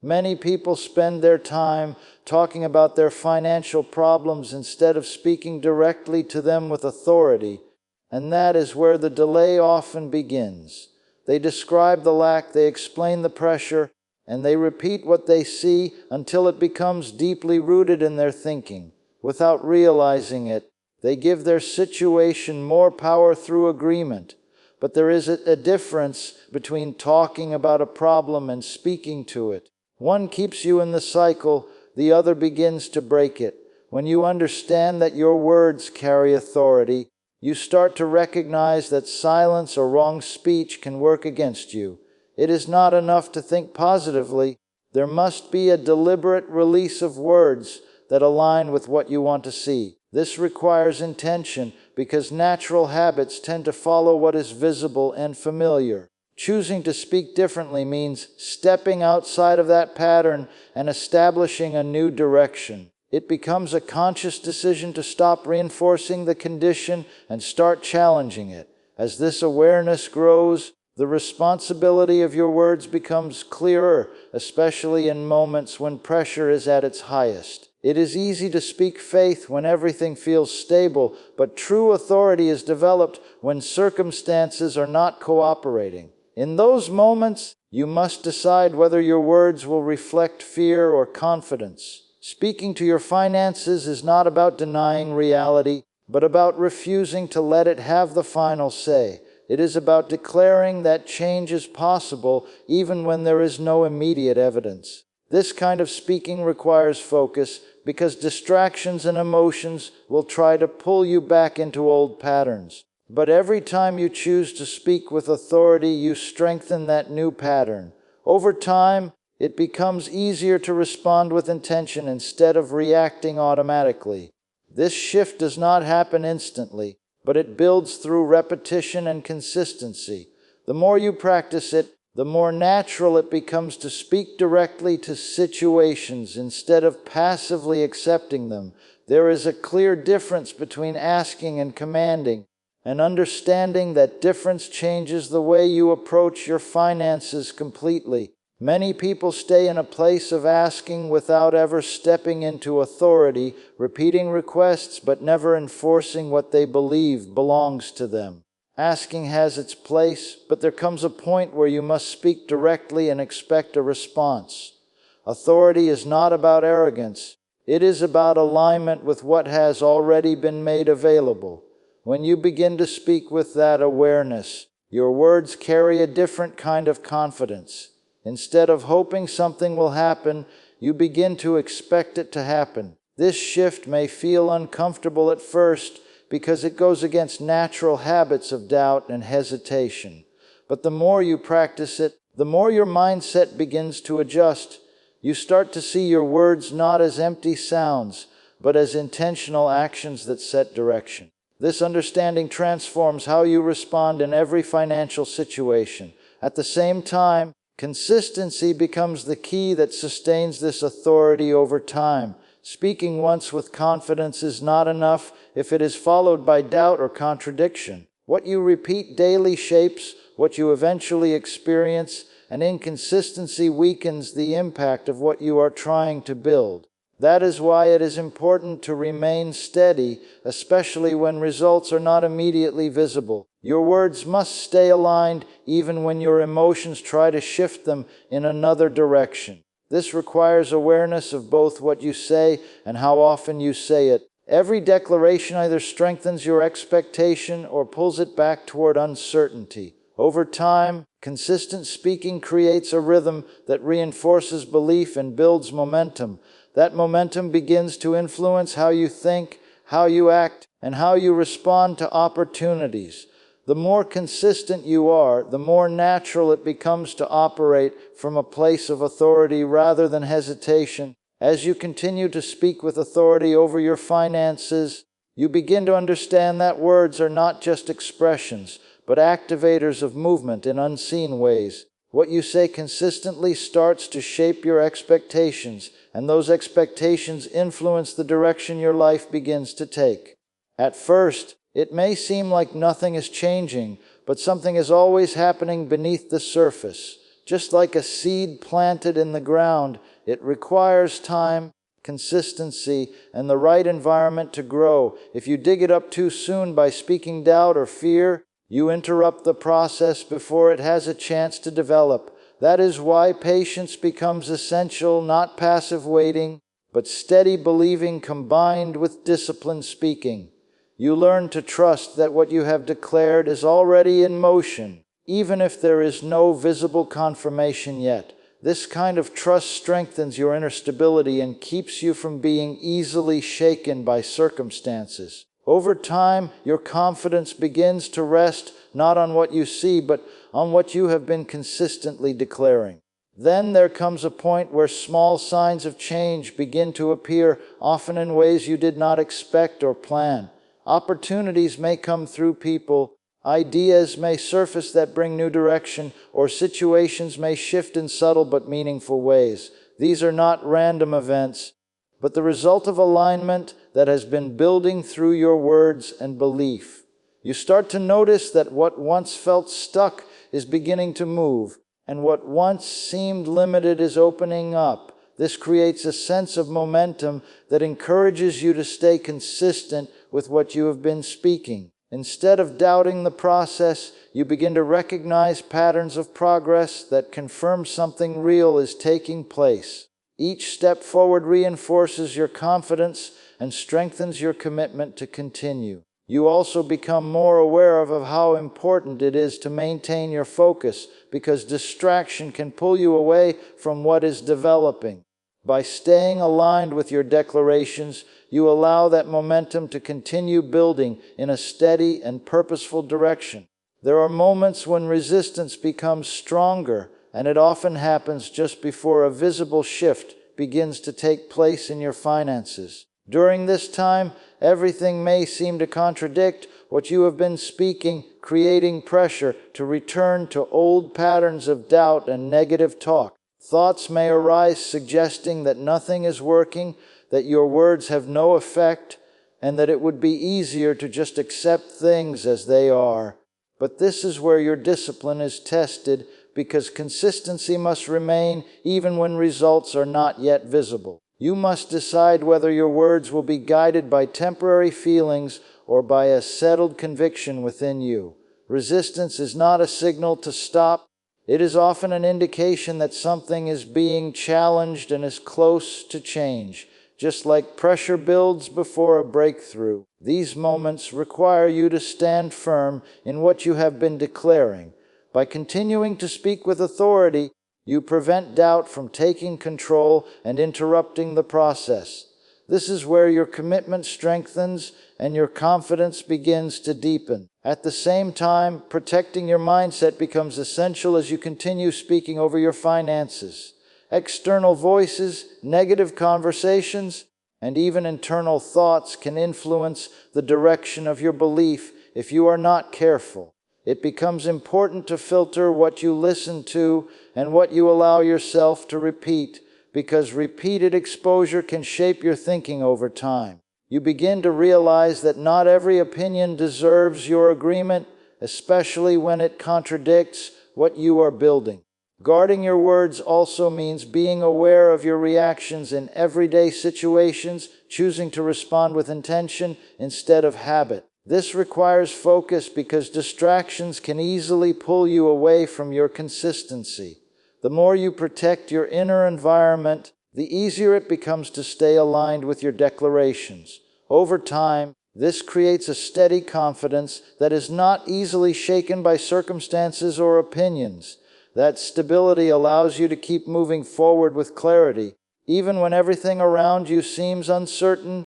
Many people spend their time talking about their financial problems instead of speaking directly to them with authority, and that is where the delay often begins. They describe the lack, they explain the pressure, and they repeat what they see until it becomes deeply rooted in their thinking. Without realizing it, they give their situation more power through agreement. But there is a difference between talking about a problem and speaking to it. One keeps you in the cycle, the other begins to break it. When you understand that your words carry authority, you start to recognize that silence or wrong speech can work against you. It is not enough to think positively. There must be a deliberate release of words that align with what you want to see. This requires intention because natural habits tend to follow what is visible and familiar. Choosing to speak differently means stepping outside of that pattern and establishing a new direction. It becomes a conscious decision to stop reinforcing the condition and start challenging it. As this awareness grows, the responsibility of your words becomes clearer, especially in moments when pressure is at its highest. It is easy to speak faith when everything feels stable, but true authority is developed when circumstances are not cooperating. In those moments, you must decide whether your words will reflect fear or confidence. Speaking to your finances is not about denying reality, but about refusing to let it have the final say. It is about declaring that change is possible even when there is no immediate evidence. This kind of speaking requires focus because distractions and emotions will try to pull you back into old patterns. But every time you choose to speak with authority, you strengthen that new pattern. Over time, it becomes easier to respond with intention instead of reacting automatically. This shift does not happen instantly, but it builds through repetition and consistency. The more you practice it, the more natural it becomes to speak directly to situations instead of passively accepting them. There is a clear difference between asking and commanding, and understanding that difference changes the way you approach your finances completely. Many people stay in a place of asking without ever stepping into authority, repeating requests but never enforcing what they believe belongs to them. Asking has its place, but there comes a point where you must speak directly and expect a response. Authority is not about arrogance. It is about alignment with what has already been made available. When you begin to speak with that awareness, your words carry a different kind of confidence. Instead of hoping something will happen, you begin to expect it to happen. This shift may feel uncomfortable at first because it goes against natural habits of doubt and hesitation. But the more you practice it, the more your mindset begins to adjust. You start to see your words not as empty sounds, but as intentional actions that set direction. This understanding transforms how you respond in every financial situation. At the same time, consistency becomes the key that sustains this authority over time. Speaking once with confidence is not enough if it is followed by doubt or contradiction. What you repeat daily shapes what you eventually experience, and inconsistency weakens the impact of what you are trying to build. That is why it is important to remain steady, especially when results are not immediately visible. Your words must stay aligned even when your emotions try to shift them in another direction. This requires awareness of both what you say and how often you say it. Every declaration either strengthens your expectation or pulls it back toward uncertainty. Over time, consistent speaking creates a rhythm that reinforces belief and builds momentum. That momentum begins to influence how you think, how you act, and how you respond to opportunities. The more consistent you are, the more natural it becomes to operate from a place of authority rather than hesitation. As you continue to speak with authority over your finances, you begin to understand that words are not just expressions, but activators of movement in unseen ways. What you say consistently starts to shape your expectations, and those expectations influence the direction your life begins to take. At first, it may seem like nothing is changing, but something is always happening beneath the surface. Just like a seed planted in the ground, it requires time, consistency, and the right environment to grow. If you dig it up too soon by speaking doubt or fear, you interrupt the process before it has a chance to develop. That is why patience becomes essential, not passive waiting, but steady believing combined with disciplined speaking. You learn to trust that what you have declared is already in motion, even if there is no visible confirmation yet. This kind of trust strengthens your inner stability and keeps you from being easily shaken by circumstances. Over time, your confidence begins to rest not on what you see, but on what you have been consistently declaring. Then there comes a point where small signs of change begin to appear, often in ways you did not expect or plan. Opportunities may come through people, ideas may surface that bring new direction, or situations may shift in subtle but meaningful ways. These are not random events, but the result of alignment that has been building through your words and belief. You start to notice that what once felt stuck is beginning to move, and what once seemed limited is opening up. This creates a sense of momentum that encourages you to stay consistent with what you have been speaking. Instead of doubting the process, you begin to recognize patterns of progress that confirm something real is taking place. Each step forward reinforces your confidence and strengthens your commitment to continue. You also become more aware of how important it is to maintain your focus, because distraction can pull you away from what is developing. By staying aligned with your declarations, you allow that momentum to continue building in a steady and purposeful direction. There are moments when resistance becomes stronger, and it often happens just before a visible shift begins to take place in your finances. During this time, everything may seem to contradict what you have been speaking, creating pressure to return to old patterns of doubt and negative talk. Thoughts may arise suggesting that nothing is working, that your words have no effect, and that it would be easier to just accept things as they are. But this is where your discipline is tested, because consistency must remain even when results are not yet visible. You must decide whether your words will be guided by temporary feelings or by a settled conviction within you. Resistance is not a signal to stop. It is often an indication that something is being challenged and is close to change. Just like pressure builds before a breakthrough, these moments require you to stand firm in what you have been declaring. By continuing to speak with authority, you prevent doubt from taking control and interrupting the process. This is where your commitment strengthens and your confidence begins to deepen. At the same time, protecting your mindset becomes essential as you continue speaking over your finances. External voices, negative conversations, and even internal thoughts can influence the direction of your belief if you are not careful. It becomes important to filter what you listen to and what you allow yourself to repeat, because repeated exposure can shape your thinking over time. You begin to realize that not every opinion deserves your agreement, especially when it contradicts what you are building. Guarding your words also means being aware of your reactions in everyday situations, choosing to respond with intention instead of habit. This requires focus because distractions can easily pull you away from your consistency. The more you protect your inner environment, the easier it becomes to stay aligned with your declarations. Over time, this creates a steady confidence that is not easily shaken by circumstances or opinions. That stability allows you to keep moving forward with clarity, even when everything around you seems uncertain